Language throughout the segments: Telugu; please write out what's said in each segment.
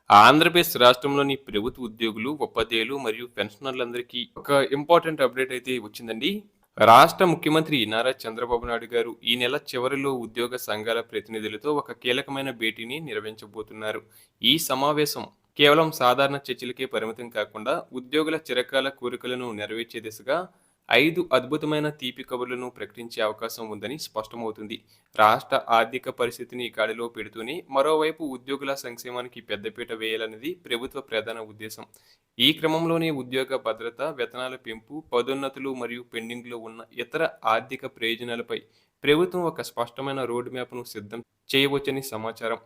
ఆంధ్రప్రదేశ్ రాష్ట్రంలోని ప్రభుత్వ ఉద్యోగులు, ఉపాధ్యాయులు మరియు పెన్షనర్లందరికీ ఒక ఇంపార్టెంట్ అప్డేట్ అయితే వచ్చిందండి. రాష్ట్ర ముఖ్యమంత్రి నారా చంద్రబాబు నాయుడు గారు ఈ నెల చివరిలో ఉద్యోగ సంఘాల ప్రతినిధులతో ఒక కీలకమైన భేటీని నిర్వహించబోతున్నారు. ఈ సమావేశం కేవలం సాధారణ చర్చలకే పరిమితం కాకుండా ఉద్యోగుల చిరకాల కోరికలను నెరవేర్చే దిశగా 5 అద్భుతమైన తీపి కబుర్లను ప్రకటించే అవకాశం ఉందని స్పష్టమవుతుంది. రాష్ట్ర ఆర్థిక పరిస్థితిని గాడిలో పెడుతూనే మరోవైపు ఉద్యోగుల సంక్షేమానికి పెద్దపీట వేయాలన్నది ప్రభుత్వ ప్రధాన ఉద్దేశం. ఈ క్రమంలోనే ఉద్యోగ భద్రత, వేతనాల పెంపు, పదోన్నతులు మరియు పెండింగ్లో ఉన్న ఇతర ఆర్థిక ప్రయోజనాలపై ప్రభుత్వం ఒక స్పష్టమైన రోడ్ మ్యాప్ను సిద్ధం చేయవచ్చని సమాచారం.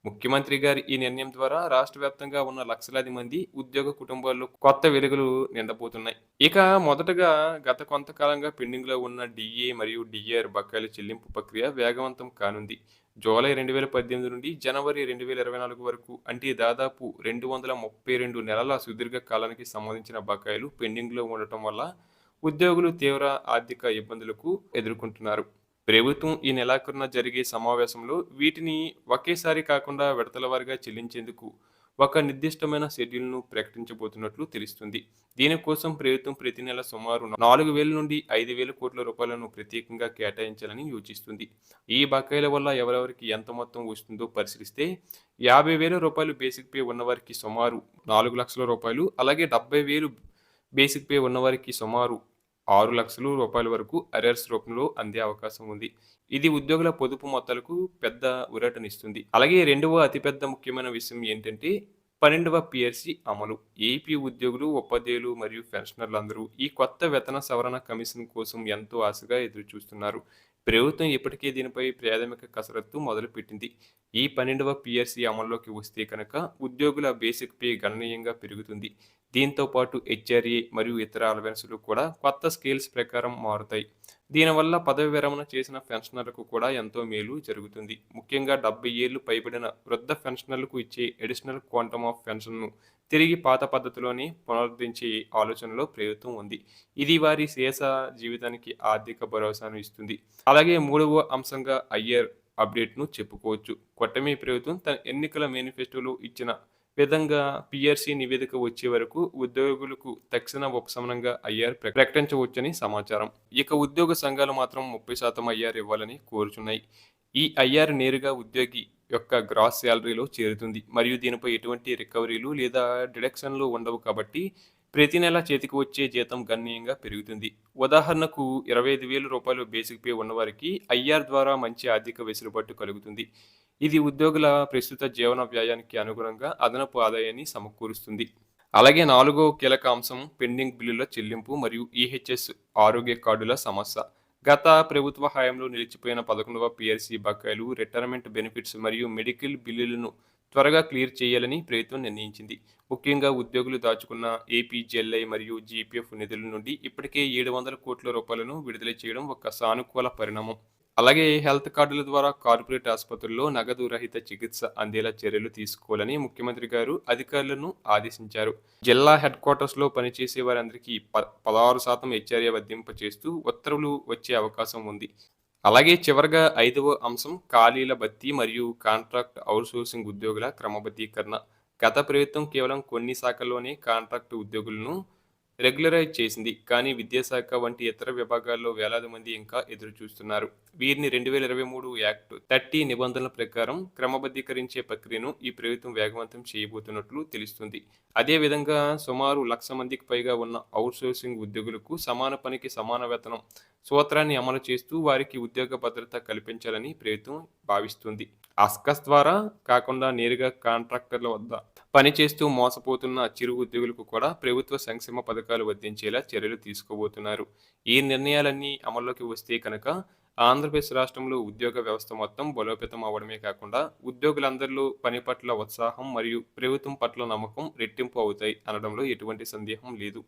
ముఖ్యమంత్రి గారి ఈ నిర్ణయం ద్వారా రాష్ట్ర వ్యాప్తంగా ఉన్న లక్షలాది మంది ఉద్యోగ కుటుంబాల్లో కొత్త వెలుగులు నిండబోతున్నాయి. ఇక మొదటగా గత కొంతకాలంగా పెండింగ్లో ఉన్న డిఏ మరియు డిఆర్ బకాయిల చెల్లింపు ప్రక్రియ వేగవంతం కానుంది. జూలై 2018 నుండి జనవరి 2024 వరకు, అంటే దాదాపు 232 నెలల సుదీర్ఘ కాలానికి సంబంధించిన బకాయిలు పెండింగ్లో ఉండటం వల్ల ఉద్యోగులు తీవ్ర ఆర్థిక ఇబ్బందులకు ఎదుర్కొంటున్నారు. ప్రభుత్వం ఈ నెలాఖరున జరిగే సమావేశంలో వీటిని ఒకేసారి కాకుండా విడతల వారీగా చెల్లించేందుకు ఒక నిర్దిష్టమైన షెడ్యూల్ను ప్రకటించబోతున్నట్లు తెలుస్తుంది. దీనికోసం ప్రభుత్వం ప్రతి నెల సుమారు 4,000 నుండి 5,000 కోట్ల రూపాయలను ప్రత్యేకంగా కేటాయించాలని యోచిస్తుంది. ఈ బకాయిల వల్ల ఎవరెవరికి ఎంత మొత్తం వస్తుందో పరిశీలిస్తే 50,000 రూపాయలు బేసిక్ పే ఉన్నవారికి సుమారు 4 లక్షల రూపాయలు, అలాగే 70,000 బేసిక్ పే ఉన్నవారికి సుమారు 6 లక్షల రూపాయల వరకు అరియర్స్ రూపంలో అందే అవకాశం ఉంది. ఇది ఉద్యోగుల పొదుపు మొత్తాలకు పెద్ద ఊరటనిస్తుంది. అలాగే రెండవ అతిపెద్ద ముఖ్యమైన విషయం ఏంటంటే 12వ పిఆర్‌సి అమలు. ఏపీ ఉద్యోగులు, ఉపాధ్యాయులు మరియు పెన్షనర్లందరూ ఈ కొత్త వేతన సవరణ కమిషన్ కోసం ఎంతో ఆశగా ఎదురుచూస్తున్నారు. ప్రభుత్వం ఇప్పటికే దీనిపై ప్రాథమిక కసరత్తు మొదలుపెట్టింది. ఈ 12వ పిఆర్‌సి అమల్లోకి వస్తే కనుక ఉద్యోగుల బేసిక్ పే గణనీయంగా పెరుగుతుంది. దీంతో పాటు హెచ్ఆర్ఏ మరియు ఇతర అలవెన్సులు కూడా కొత్త స్కేల్స్ ప్రకారం మారుతాయి. దీనివల్ల పదవి విరమణ చేసిన పెన్షనర్లకు కూడా ఎంతో మేలు జరుగుతుంది. ముఖ్యంగా 70 ఏళ్లు పైబడిన వృద్ధ పెన్షనర్లకు ఇచ్చే అడిషనల్ క్వాంటమ్ ఆఫ్ పెన్షన్ను తిరిగి పాత పద్ధతిలోనే పునరుద్ధరించే ఆలోచనలో ప్రభుత్వం ఉంది. ఇది వారి శేష జీవితానికి ఆర్థిక భరోసాను ఇస్తుంది. అలాగే మూడవ అంశంగా ఐఆర్ అప్డేట్ను చెప్పుకోవచ్చు. కూటమి ప్రభుత్వం తన ఎన్నికల మేనిఫెస్టోలో ఇచ్చిన విధంగా పిఆర్‌సి నివేదిక వచ్చే వరకు ఉద్యోగులకు తక్షణ ఉపశమనంగా ఐఆర్ ప్రకటించవచ్చని సమాచారం. ఇక ఉద్యోగ సంఘాలు మాత్రం 30% ఐఆర్ ఇవ్వాలని కోరుచున్నాయి. ఈ ఐఆర్ నేరుగా ఉద్యోగి యొక్క గ్రాస్ శాలరీలో చేరుతుంది మరియు దీనిపై ఎటువంటి రికవరీలు లేదా డిడక్షన్లు ఉండవు కాబట్టి ప్రతి నెల చేతికి వచ్చే జీతం గణనీయంగా పెరుగుతుంది. ఉదాహరణకు 25,000 రూపాయలు బేసిక్ పే ఉన్నవారికి ఐఆర్ ద్వారా మంచి ఆర్థిక వెసులుబాటు కలుగుతుంది. ఇది ఉద్యోగుల ప్రస్తుత జీవన వ్యయానికి అనుగుణంగా అదనపు ఆదాయాన్ని సమకూరుస్తుంది. అలాగే నాలుగో కీలక అంశం పెండింగ్ బిల్లుల చెల్లింపు మరియు ఈహెచ్ఎస్ ఆరోగ్య కార్డుల సమస్య. గత ప్రభుత్వ హయాంలో నిలిచిపోయిన 11వ పిఆర్‌సి బకాయిలు, రిటైర్మెంట్ బెనిఫిట్స్ మరియు మెడికల్ బిల్లులను త్వరగా క్లియర్ చేయాలని ప్రభుత్వం నిర్ణయించింది. ముఖ్యంగా ఉద్యోగులు దాచుకున్న ఏపీజీఎల్ఐ మరియు జీపీఎఫ్ నిధుల నుండి ఇప్పటికే 700 కోట్ల రూపాయలను విడుదల చేయడం ఒక సానుకూల పరిణామం. అలాగే హెల్త్ కార్డుల ద్వారా కార్పొరేట్ ఆసుపత్రుల్లో నగదు రహిత చికిత్స అందేలా చర్యలు తీసుకోవాలని ముఖ్యమంత్రి గారు అధికారులను ఆదేశించారు. జిల్లా హెడ్ క్వార్టర్స్లో పనిచేసే వారందరికీ 16% హెచ్ఆర్ఏ వర్తింపచేస్తూ ఉత్తర్వులు వచ్చే అవకాశం ఉంది. అలాగే చివరగా ఐదవ అంశం ఖాళీల భర్తీ మరియు కాంట్రాక్ట్ అవుట్సోర్సింగ్ ఉద్యోగుల క్రమబద్ధీకరణ. గత ప్రభుత్వం కేవలం కొన్ని శాఖల్లోనే కాంట్రాక్ట్ ఉద్యోగులను రెగ్యులరైజ్ చేసింది. కానీ విద్యాశాఖ వంటి ఇతర విభాగాల్లో వేలాది మంది ఇంకా ఎదురు చూస్తున్నారు. వీరిని 2023 యాక్ట్ 30 నిబంధనల ప్రకారం క్రమబద్ధీకరించే ప్రక్రియను ఈ ప్రభుత్వం వేగవంతం చేయబోతున్నట్లు తెలుస్తుంది. అదేవిధంగా సుమారు 1,00,000 మందికి పైగా ఉన్న అవుట్సోర్సింగ్ ఉద్యోగులకు సమాన పనికి సమాన వేతనం సూత్రాన్ని అమలు చేస్తూ వారికి ఉద్యోగ భద్రత కల్పించాలని ప్రభుత్వం భావిస్తుంది. అస్కస్ ద్వారా కాకుండా నేరుగా కాంట్రాక్టర్ల వద్ద పనిచేస్తూ మోసపోతున్న చిరు ఉద్యోగులకు కూడా ప్రభుత్వ సంక్షేమ పథకాలు వర్తించేలా చర్యలు తీసుకోబోతున్నారు. ఈ నిర్ణయాలన్నీ అమల్లోకి వస్తే కనుక ఆంధ్రప్రదేశ్ రాష్ట్రంలో ఉద్యోగ వ్యవస్థ మొత్తం బలోపేతం అవడమే కాకుండా ఉద్యోగులందరిలో పని పట్ల ఉత్సాహం మరియు ప్రభుత్వం పట్ల నమ్మకం రెట్టింపు అవుతాయి అనడంలో ఎటువంటి సందేహం లేదు.